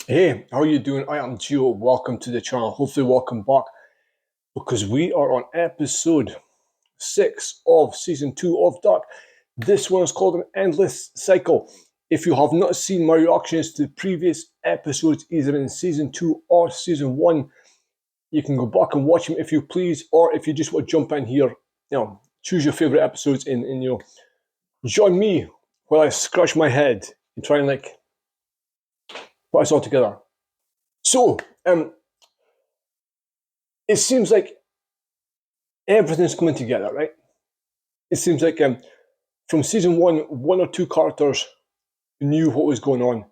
Hey, how are you doing? I am Gio. Welcome to the channel. Hopefully, welcome back because we are on episode 6 of season 2 of Dark. This one is called An Endless Cycle. If you have not seen my reactions to the previous episodes, either in season 2 or season 1, you can go back and watch them if you please, or if you just want to jump in here, choose your favorite episodes and join me while I scratch my head and try and put us all together. So, it seems like everything's coming together, right? It seems like from season 1, one or two characters knew what was going on,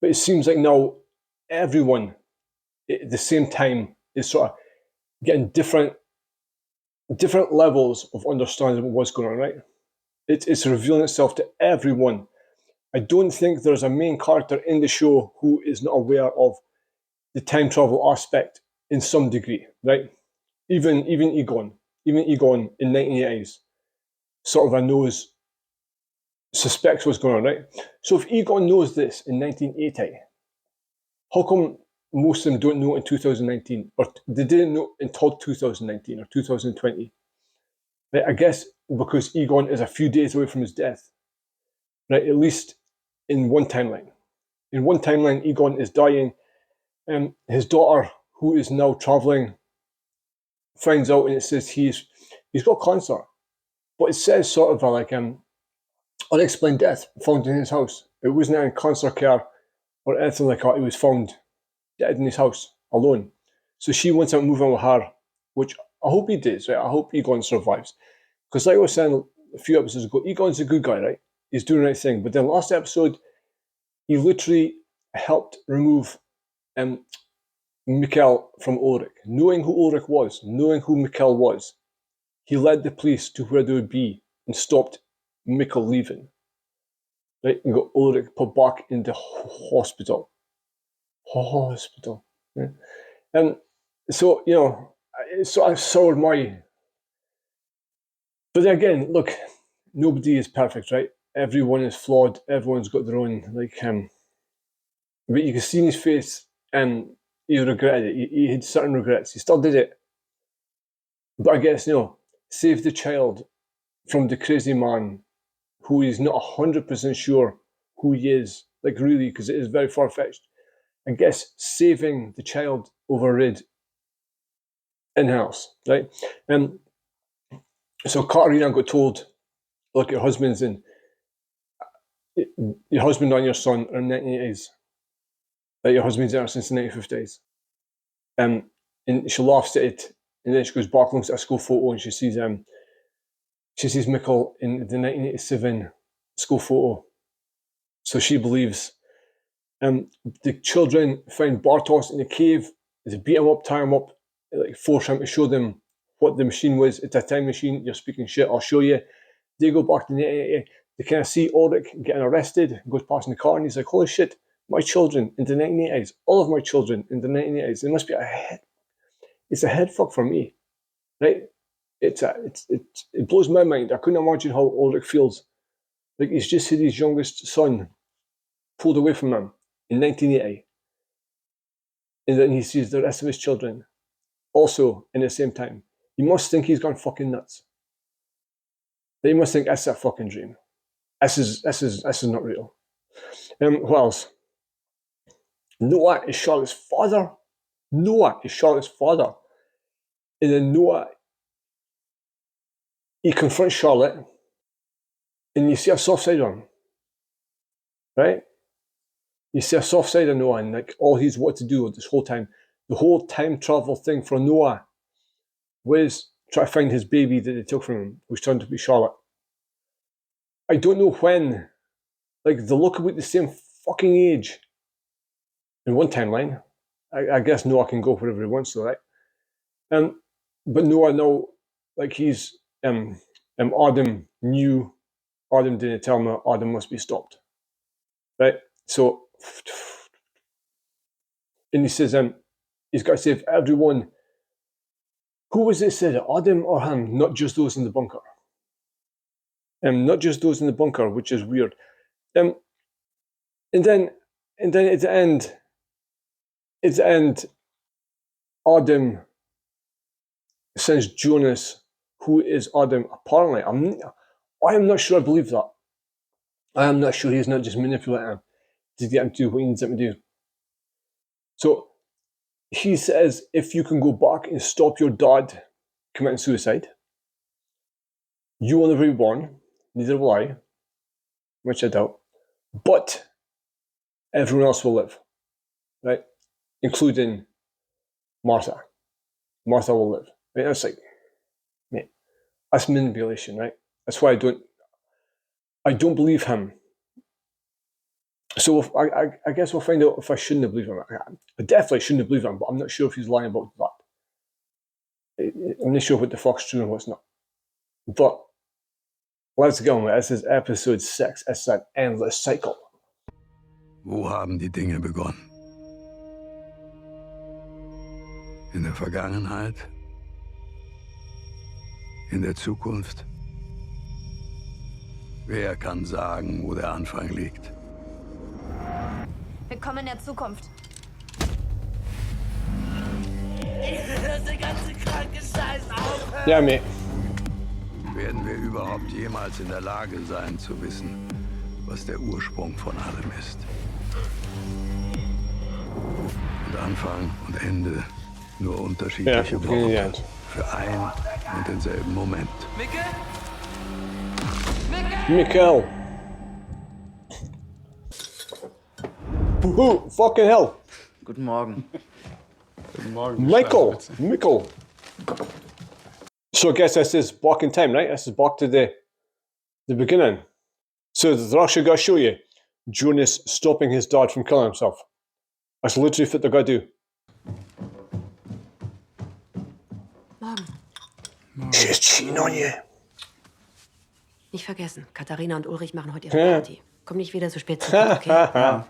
but it seems like now everyone at the same time is sort of getting different levels of understanding of what's going on, right? It's revealing itself to everyone. I don't think there's a main character in the show who is not aware of the time travel aspect in some degree, right? Even Egon in 1980s sort of suspects what's going on, right? So if Egon knows this in 1980, how come most of them don't know in 2019, or they didn't know until 2019 or 2020? Right? I guess because Egon is a few days away from his death, right? At least in one timeline. In one timeline, Egon is dying, and his daughter, who is now traveling, finds out, and it says he's got cancer, but it says sort of unexplained death found in his house. It wasn't any cancer care or anything like that. He was found dead in his house alone. So she wants to move on with her, which I hope he does, right? I hope Egon survives. Because like I was saying a few episodes ago, Egon's a good guy, right? He's doing the right thing. But then last episode, he literally helped remove Mikkel from Ulrich. Knowing who Ulrich was, knowing who Mikkel was, he led the police to where they would be and stopped Mikkel leaving. Right? And got Ulrich put back into hospital. Right? And so, I soured my. But then again, look, nobody is perfect, right? Everyone is flawed. Everyone's got their own, but you can see in his face, and he regretted it. He had certain regrets. He still did it. But I guess, save the child from the crazy man who is not 100% sure who he is, like really, because it is very far-fetched. I guess saving the child overrid in-house, right? So Katarina got told, look, your husband and your son are in the 1980s. Your husband's there since the 1950s. And she laughs at it, and then she goes back, looks at a school photo, and she sees Mikkel in the 1987 school photo. So she believes. The children find Bartos in the cave. They beat him up, tie him up, force him to show them what the machine was. It's a time machine. You're speaking shit. I'll show you. They go back to the 1980. They kind of see Ulrich getting arrested, goes past in the car, and he's like, holy shit, my children in the 1980s, all of my children in the 1980s, it must be it's a head fuck for me, right? It blows my mind. I couldn't imagine how Ulrich feels. Like he's just had his youngest son pulled away from him in 1980. And then he sees the rest of his children also in the same time. He must think he's gone fucking nuts. They must think that's a fucking dream. This is not real. What else? Noah is Charlotte's father. And then Noah, he confronts Charlotte, and you see a soft side on him, right? You see a soft side of Noah, and like all he's wanted to do this whole time, the whole time travel thing for Noah was try to find his baby that they took from him, which turned to be Charlotte. I don't know when. Like, they look about the same fucking age in one timeline. I guess Noah can go wherever he wants, though, right? But Noah now, like he's Adam knew. Adam didn't tell him. Adam must be stopped, right? So, and he says he's got to save everyone. Who was it said it? Adam or him? Not just those in the bunker. Not just those in the bunker, which is weird. And then And then at the end, Adam sends Jonas, who is Adam, apparently. I am not sure I believe that. I am not sure he's not just manipulating him to get him to do what he needs him to do. So he says, if you can go back and stop your dad committing suicide, you will never be born, neither will I, which I doubt, but everyone else will live, right? Including Martha. Martha will live. Right? That's like, mate, that's manipulation, right? That's why I don't believe him. So I guess we'll find out if I shouldn't have believed him. I definitely shouldn't have believed him, but I'm not sure if he's lying about that. I'm not sure what the fuck's true and what's not. But let's go, mate. This is episode 6. It's an endless cycle. Wo haben die Dinge begonnen? In der Vergangenheit? In der Zukunft? Wer kann sagen, wo der Anfang liegt? Willkommen in der Zukunft. Der ganze kranke Scheiß aufhören. Ja, mate. Werden wir überhaupt jemals in der Lage sein, zu wissen, was der Ursprung von allem ist? Und Anfang und Ende nur unterschiedliche Worte für ein und denselben Moment. Mikkel! Oh, fucking hell! Guten Morgen. Guten Morgen. Mikkel! So I guess this is back in time, right? This is back to the beginning. So the Russia got to show you Jonas stopping his dad from killing himself. That's literally what they're going to do. Morgen. She's cheating on you. Nicht vergessen, Katharina und Ulrich machen heute ihre Party. Komm nicht wieder so spät zurück, okay? Ja.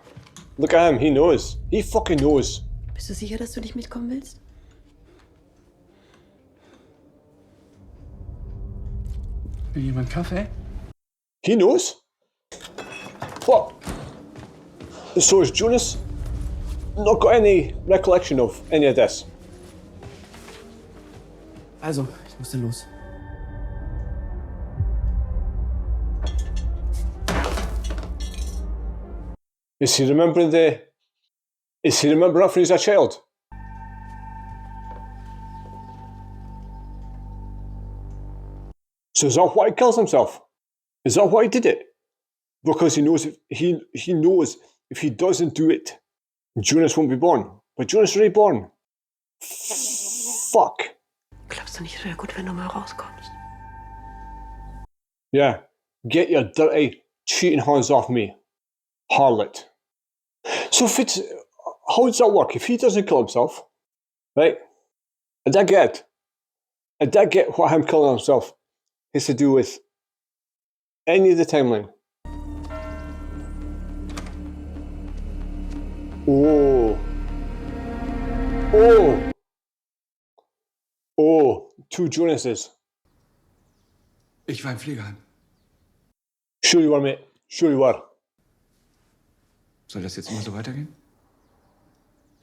Look at him, he knows. He fucking knows. Bist du sicher, dass du nicht mitkommen willst? Will jemand Kaffee? He knows. What? So has Jonas not got any recollection of any of this? Also, ich musste los. Is he remembering that when he's a child? So is that why he kills himself? Is that why he did it? Because he knows if he doesn't do it, Jonas won't be born. But Jonas is already born. Fuck. Glaubst du nicht, es wäre gut, wenn du mal rauskommst? Yeah. Get your dirty, cheating hands off me. Harlot. So how does that work? If he doesn't kill himself, right? I did get what him killing himself has to do with any of the timeline. Oh, 2 Jonases. Ich war im Pflegeheim. Sure you are, mate. Sure you are. Soll das jetzt immer so weitergehen?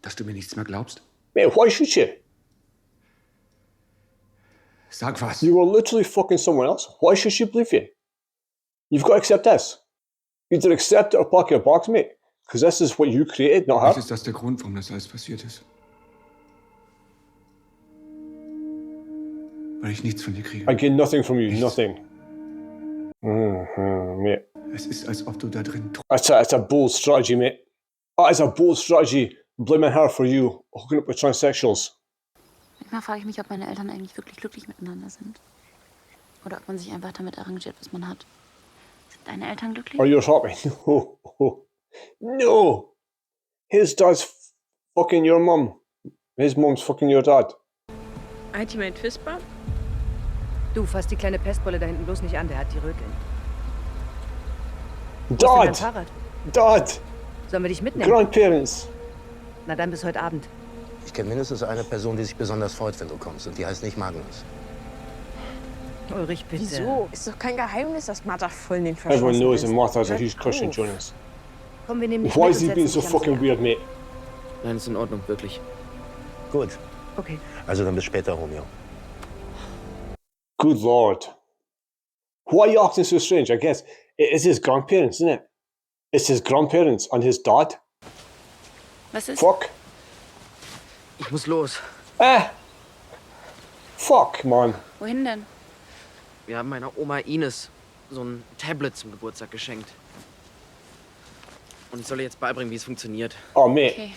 Dass du mir nichts mehr glaubst? Mate, why should you? Sag was. You were literally fucking someone else. Why should she believe you? You've got to accept this. Either accept it or pack your box, mate. Because this is what you created, not her. Was ist das der Grund, warum das alles passiert ist? Weil ich nichts von dir kriege. I get nothing from you, Nichts. nothing. Mate. Es ist, als ob du da drin That's a bold strategy, mate. That is a bold strategy, blaming her for you hooking up with transsexuals. Manchmal frage ich mich, ob meine Eltern eigentlich wirklich glücklich miteinander sind. Oder ob man sich einfach damit arrangiert, was man hat. Sind deine Eltern glücklich? Are you happy? No. No. His dad's fucking your mum. His mum's fucking your dad. IT meint Fisper? Du, fass die kleine Pestbolle da hinten bloß nicht an, der hat die Röteln. Wo ist denn dein Dad! Fahrrad? Dad! Sollen wir dich mitnehmen? Grandparents! Na dann bis heute Abend. Ich kenne mindestens eine Person, die sich besonders freut, wenn du kommst. Und die heißt nicht Magnus. Ulrich, bitte. Wieso? Ist doch kein Geheimnis, dass Martha voll in den Everyone verschossen knows ist. that Martha has a Hört huge crush on auf. Jonas. Komm, wir nehmen dich Why mit is he und being setzen so dich ans fucking Meer. weird, mate? Nein, ist in Ordnung, wirklich. Gut. Okay. Also dann bis später, Romeo. Good Lord. Why are you acting so strange? I guess it is his grandparents, isn't it? It's his grandparents and his dad. Was ist? Fuck. Ich muss los. Fuck, man. Wohin denn? Wir haben meiner Oma Ines so ein Tablet zum Geburtstag geschenkt. Und ich soll ihr jetzt beibringen, wie es funktioniert. Oh, mate. Okay.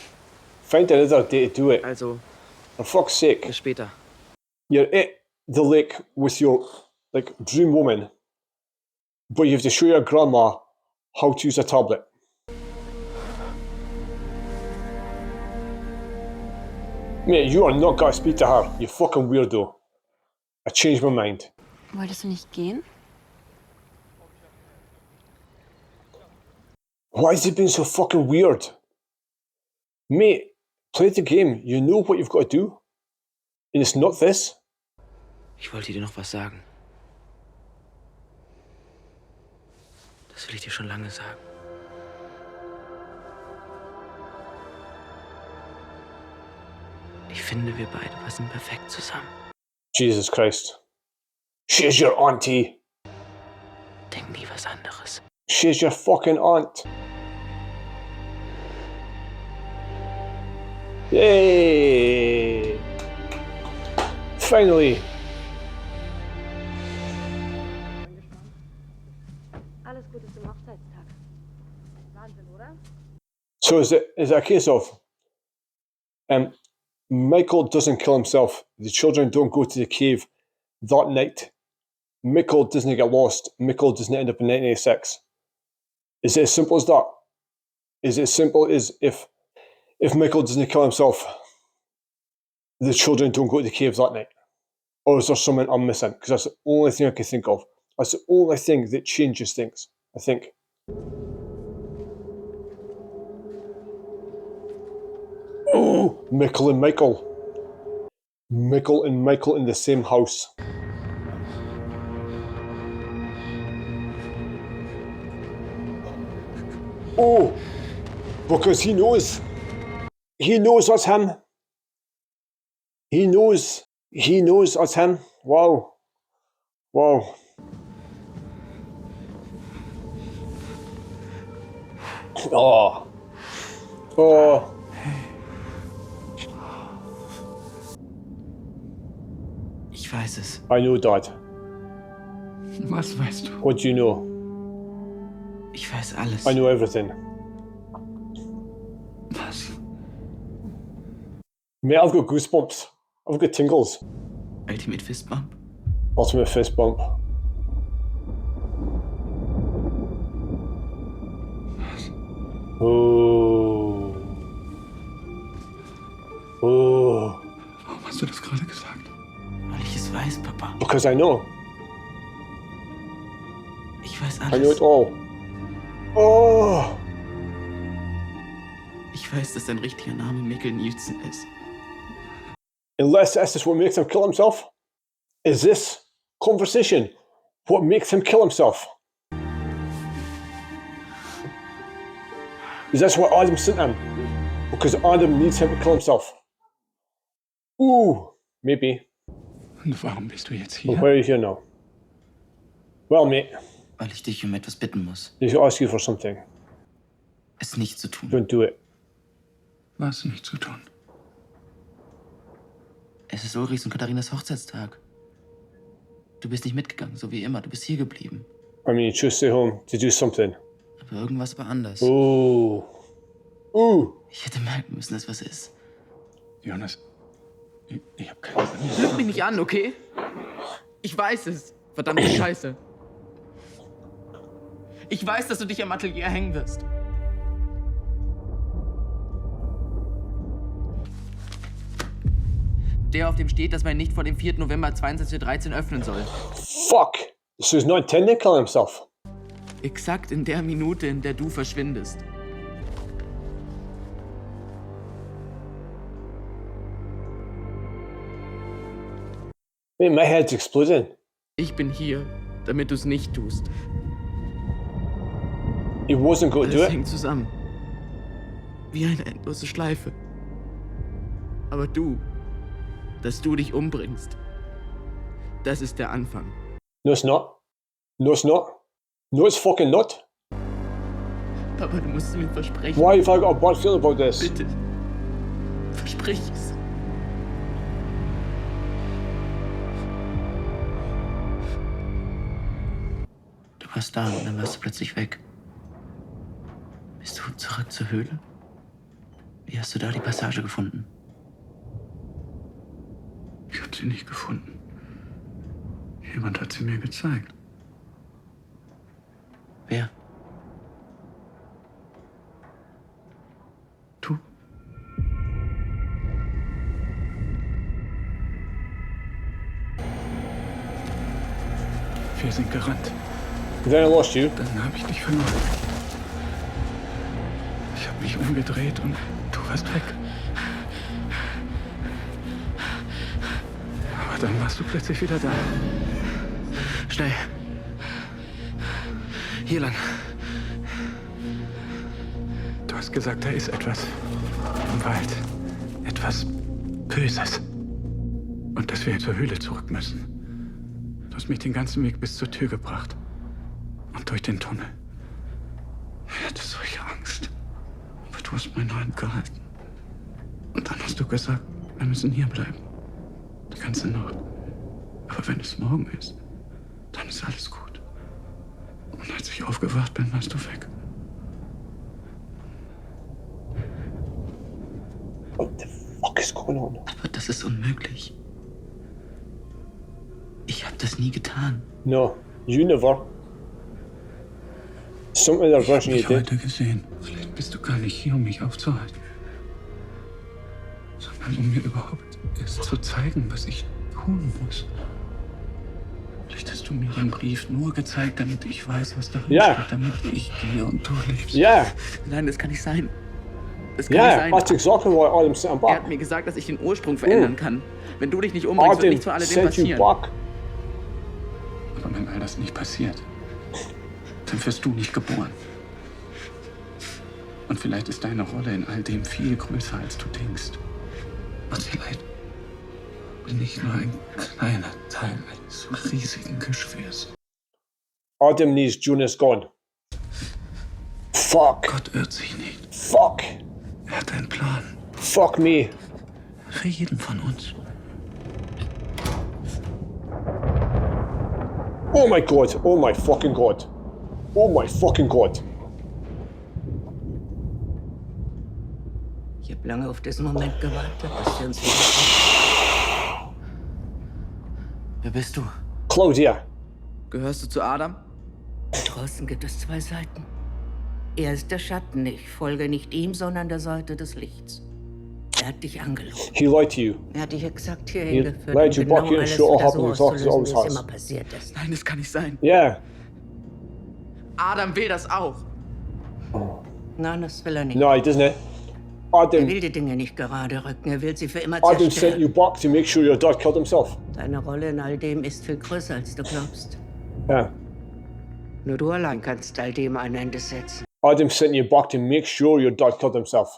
Find another day to do it. Also, For fuck's sake. bis später. You're at the lake with your, like, dream woman, but you have to show your grandma how to use a tablet. Mate, you are not gonna speak to her, you fucking weirdo. I changed my mind. Wolltest du nicht gehen? Why is it being so fucking weird? Mate, play the game. You know what you've got to do. And it's not this. Ich wollte dir noch was sagen. Das will ich dir schon lange sagen. Ich finde, wir beide passen perfekt zusammen. Jesus Christ. She's your auntie. Denk nie was anderes. She's your fucking aunt. Yay! Finally. Alles Gute zum Hochzeitstag. Wahnsinn, oder? So is it a case of Michael doesn't kill himself. The children don't go to the cave that night. Michael doesn't get lost. Michael doesn't end up in 1986. Is it as simple as that? Is it as simple as if Michael doesn't kill himself, the children don't go to the cave that night? Or is there something I'm missing? Because that's the only thing I can think of. That's the only thing that changes things, I think. Oh, Michael and Michael. Michael and Michael in the same house. Oh, because he knows that's him. He knows that's him. Wow. Wow. Oh. Oh. Ich weiß es. I know, Dad. Was weißt du? What do you know? Ich weiß alles. I know everything. Was? Mate, I've got goosebumps. I've got tingles. Ultimate Fist Bump? Ultimate fist bump. Oh. Oh. Warum hast du das gerade gesagt? Weil ich es weiß, Papa. Because I know. Ich weiß I know it alles. all. Oh. Ich weiß, dass dein richtiger Name Mikkel Nielsen ist. Unless this is what makes him kill himself? Is this conversation what makes him kill himself? Is this what Adam sent him? Because Adam needs him to kill himself? Ooh, maybe. Und warum bist du jetzt But hier? why are you here now? Well, mate, Weil ich dich um etwas bitten muss. I need to ask you for something. Es nicht zu tun. Don't do it. Was nicht zu tun? Es ist Ulrichs und Katharinas Hochzeitstag. Du bist nicht mitgegangen, so wie immer. Du bist hier geblieben. I mean, you chose to stay home to do something. Aber irgendwas war anders. Ooh. Ooh. Ich hätte merken müssen, dass was ist. Jonas, ich hab keine Ahnung. Lüg mich nicht an, okay? Ich weiß es. Verdammte Scheiße. Ich weiß, dass du dich am Atelier hängen wirst. Der, auf dem steht, dass man nicht vor dem 4. November 22:13 Uhr öffnen soll. Fuck. So he's not intending to kill himself. Exakt in der Minute, in der du verschwindest. Mate, my head's exploding. Ich bin hier, damit du es nicht tust. He wasn't going to do Alles it. hängt zusammen. Wie eine endlose Schleife. Aber dass du dich umbringst, das ist der Anfang. No, it's not. No, it's not. No, it's fucking not. Papa, du musst es mir versprechen. Why have I got a bad feeling about this? Bitte. Versprich es. Du warst da und dann warst du plötzlich weg. Bist du zurück zur Höhle? Wie hast du da die Passage gefunden? Ich habe sie nicht gefunden. Jemand hat sie mir gezeigt. Wer? Du. Wir sind gerannt. Then I lost you. Dann habe ich dich verloren. Ich habe mich umgedreht und du warst weg. Aber dann warst du plötzlich wieder da. Schnell. Hier lang. Du hast gesagt, da ist etwas im Wald. Etwas Böses. Und dass wir zur Höhle zurück müssen. Du hast mich den ganzen Weg bis zur Tür gebracht. Und durch den Tunnel. Ich hatte solche Angst. Aber du hast meine Hand gehalten. Und dann hast du gesagt, wir müssen hier bleiben. Die ganze Nacht. Aber wenn es morgen ist, dann ist alles gut. Und als ich aufgewacht bin, warst du weg. What the fuck is going on? Aber das ist unmöglich. Ich habe das nie getan. No, you never. Something they're rushing you Ich did. heute gesehen. Vielleicht bist du gar nicht hier, um mich aufzuhalten. Sondern um mir überhaupt erst zu zeigen, was ich tun muss. Vielleicht hast du mir den Brief nur gezeigt, damit ich weiß, was darin Ja. steht, damit ich gehe und du lebst. Yeah, Nein, das kann nicht sein. Das kann nicht yeah, sein. that's exactly why Adam sent him Er back. hat mir gesagt, dass ich den Ursprung verändern kann. Wenn du dich nicht umbringst, wird Adam nichts von alledem sent you passieren. back. Aber wenn all das nicht passiert, dann wirst du nicht geboren. Und vielleicht ist deine Rolle in all dem viel größer, als du denkst. Und vielleicht bin ich nur ein kleiner Teil eines riesigen Geschwürs. Adam needs Jonas gone. Fuck. Gott irrt sich nicht. Fuck. Er hat einen Plan. Fuck me. Für jeden von uns. Oh my god. Oh my fucking god. Oh my fucking god. Ich habe lange auf diesen Moment gewartet, dass wir uns wieder... Wer bist du? Claudia. Gehörst du zu Adam? Da draußen gibt es zwei Seiten. Er ist der Schatten. Ich folge nicht ihm, sondern der Seite des Lichts. Er hat dich angelogen. He lied to you. Er hat dich exakt He hierhin geführt, lied um to genau Bucky and alles shut wieder up so and exactly auszulösen, always wie es has. immer passiert ist. Nein, das kann nicht sein. Yeah. Adam will das auch. Nein, das will er nicht. No, he doesn't. Er Adam, will die Dinge nicht gerade rücken. Er will sie für immer Adam sent zerstören. you back to make sure your dad killed himself. Deine Rolle in all dem ist viel größer, als du glaubst. Yeah. Nur du allein kannst all dem ein Ende setzen. Adam sent you back to make sure your dad killed himself.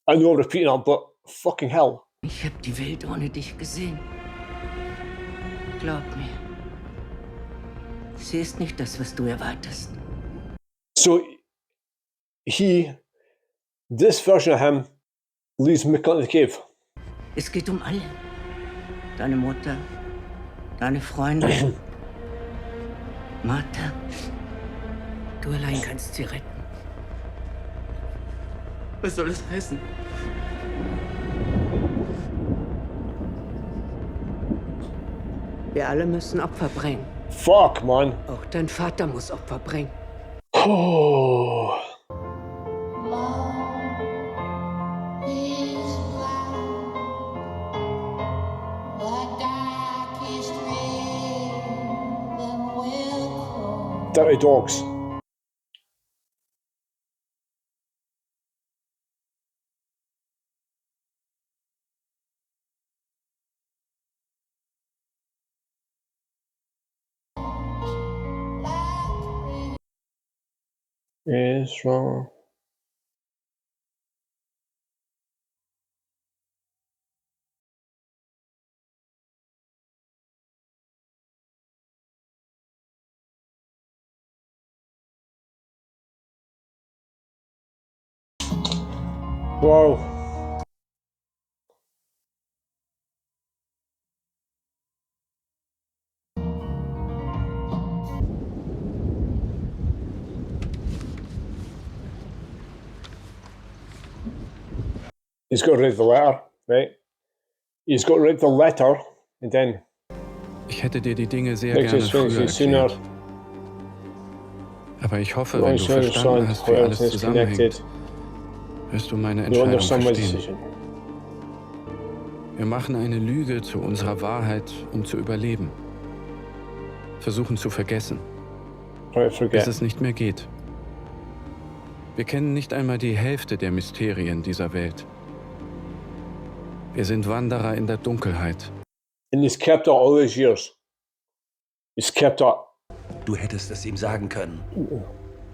I know I'm repeating that, but fucking hell. Ich habe die Welt ohne dich gesehen. Glaub mir. Sie ist nicht das, was du erwartest. So, this version of him leaves Mick in the cave. Es geht um alle. Deine Mutter, deine Freunde, Martha. Du allein kannst sie retten. Was soll das heißen? Wir alle müssen Opfer bringen. Fuck, man. Auch dein Vater muss Opfer bringen. Oh. Dirty dogs. is wrong. Wow. He's got to read the letter, right? He's got to read the letter and then Ich hätte dir die Dinge sehr make gerne his things früher sooner. erklärt. Aber ich hoffe, You wenn du verstanden understand hast, how wie alles everything is zusammenhängt, connected. wirst du meine You Entscheidung understand my verstehen. decision. Wir machen eine Lüge zu unserer Wahrheit, um zu überleben. Versuchen zu vergessen, Try to bis forget. es nicht mehr geht. Wir kennen nicht einmal die Hälfte der Mysterien dieser Welt. Wir sind Wanderer in der Dunkelheit. And he's kept it all these years. He's kept it. Du hättest es ihm sagen können.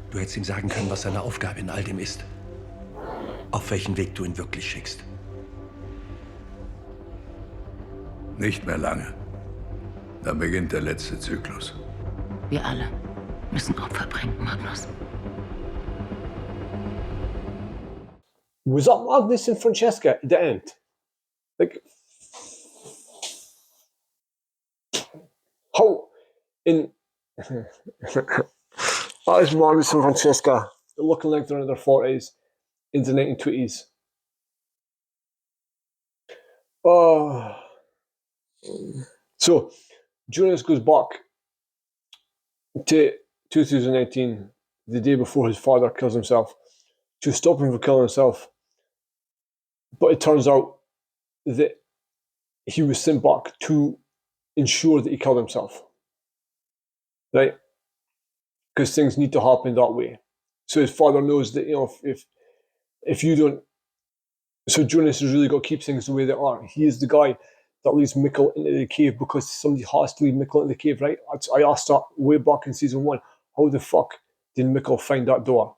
Du hättest ihm sagen können, was seine Aufgabe in all dem ist. Auf welchen Weg du ihn wirklich schickst. Nicht mehr lange. Dann beginnt der letzte Zyklus. Wir alle müssen Opfer bringen, Magnus. Was that Magnus and Francesca at the end? Like, how in that is Magnus and Francesca looking like they're in their 40s into 1920s. Oh, so Jonas goes back to 2019, the day before his father kills himself, to stop him from killing himself. But it turns out that he was sent back to ensure that he killed himself. Right? Because things need to happen that way. So his father knows that, you know, if you don't. So Jonas has really got to keep things the way they are. He is the guy that leads Mikkel into the cave because somebody has to lead Mikkel into the cave, right? I asked that way back in season 1. How the fuck did Mikkel find that door?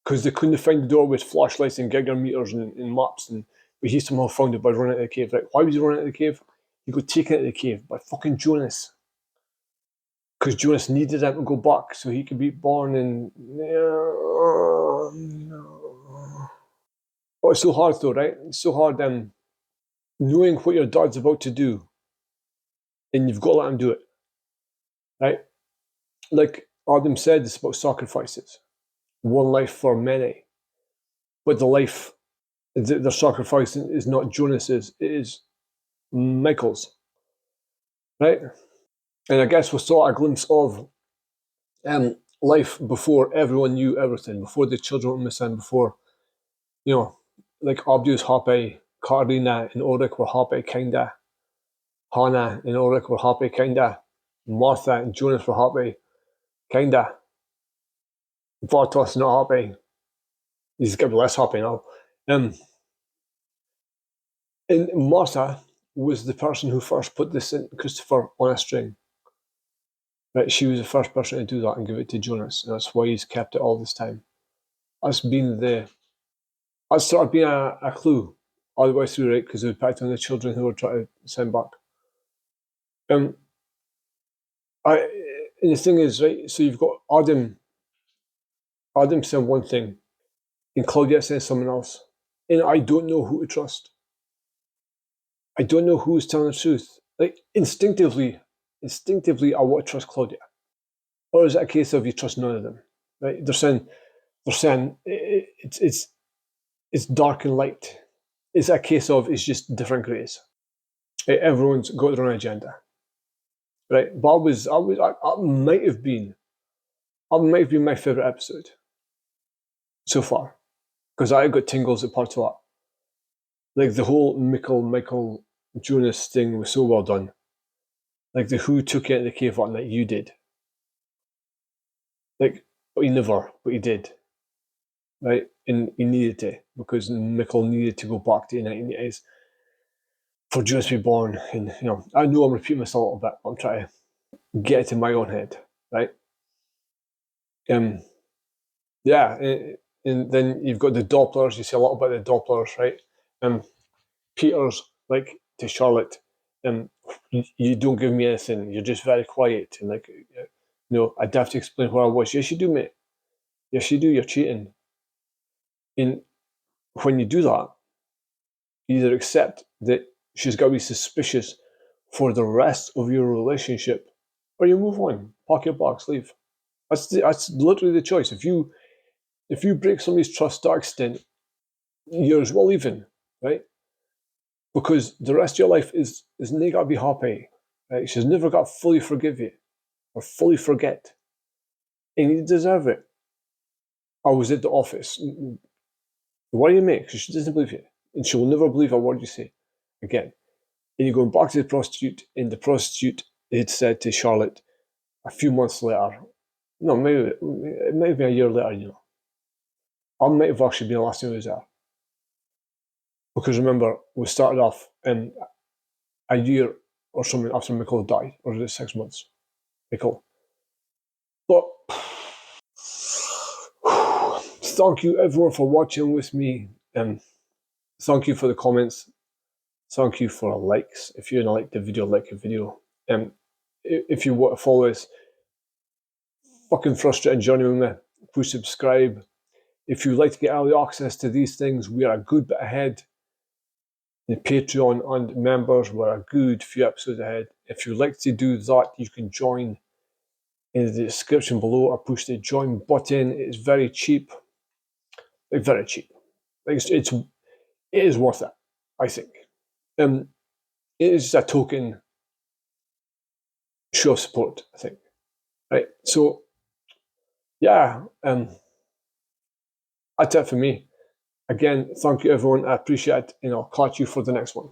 Because they couldn't find the door with flashlights and Geiger meters and maps, but he somehow found it by running out of the cave, right? Why was he running out of the cave? He got taken out of the cave by fucking Jonas. Because Jonas needed him to go back so he could be born in. Oh, it's so hard though, right? It's so hard knowing what your dad's about to do, and you've got to let him do it, right? Like Adam said, it's about sacrifices. One life for many. But the life that they're sacrificing is not Jonas's, it is Michael's, right? And I guess we saw a glimpse of life before everyone knew everything, before the children were missing, before, you know, like Abdi was happy, Karina and Ulrich were happy, kinda. Hannah and Ulrich were happy, kinda. Martha and Jonas were happy, kinda. Bartos not happy. He's getting less happy now. And Martha was the person who first put this in Christopher on a string. Right, she was the first person to do that and give it to Jonas, and that's why he's kept it all this time. That's sort of been a clue all the way through, right? Because it was picked on the children who were trying to send back. And the thing is, right, so you've got Adam saying one thing, and Claudia saying something else. And I don't know who to trust. I don't know who's telling the truth. Like, instinctively, I want to trust Claudia. Or is it a case of you trust none of them? Right? They're saying it's dark and light. It's a case of it's just different greys. Everyone's got their own agenda. Right? But I might have been my favourite episode so far. Because I got tingles at parts of that. Like the whole Michael Jonas thing was so well done. Like the who took it in the cave one that you did. Like, but he never, but he did. Right? And he needed to, because Mikkel needed to go back to the 1980s for Jonas to be born. And, you know, I know I'm repeating myself a little bit, but I'm trying to get it in my own head, right? Yeah, and then you've got the Dopplers. You see a lot about the Dopplers, right? Peter's like to Charlotte, you don't give me anything. You're just very quiet, and like, no, I'd have to explain where I was. Yes, you do, mate. Yes, you do. You're cheating. And when you do that, you either accept that she's got to be suspicious for the rest of your relationship, or you move on, pack your bags, leave. That's literally the choice. If you break somebody's trust to that extent, you're as well leaving, right? Because the rest of your life is not got to be happy. Right? She's never got to fully forgive you or fully forget, and you deserve it. I was at the office. What do you make? She doesn't believe you, and she will never believe a word you say again. And you're going back to the prostitute, and the prostitute had said to Charlotte a few months later, no, maybe it might have been a year later, you know. I might have actually been the last time I was there. Because remember, we started off in a year or something after Michael died, or was it 6 months? Michael. But thank you everyone for watching with me. Thank you for the comments. Thank you for likes. If you like the video, like the video. If you want to follow us, fucking frustrating journey with me, please subscribe. If you'd like to get early access to these things, we are a good bit ahead. The Patreon and members were a good few episodes ahead. If you'd like to do that, you can join in the description below or push the join button. It's very cheap. Like, very cheap. Like, it is worth it, I think. It is a token show of support, I think. Right? So, yeah, that's it for me. Again, thank you everyone. I appreciate it, and I'll catch you for the next one.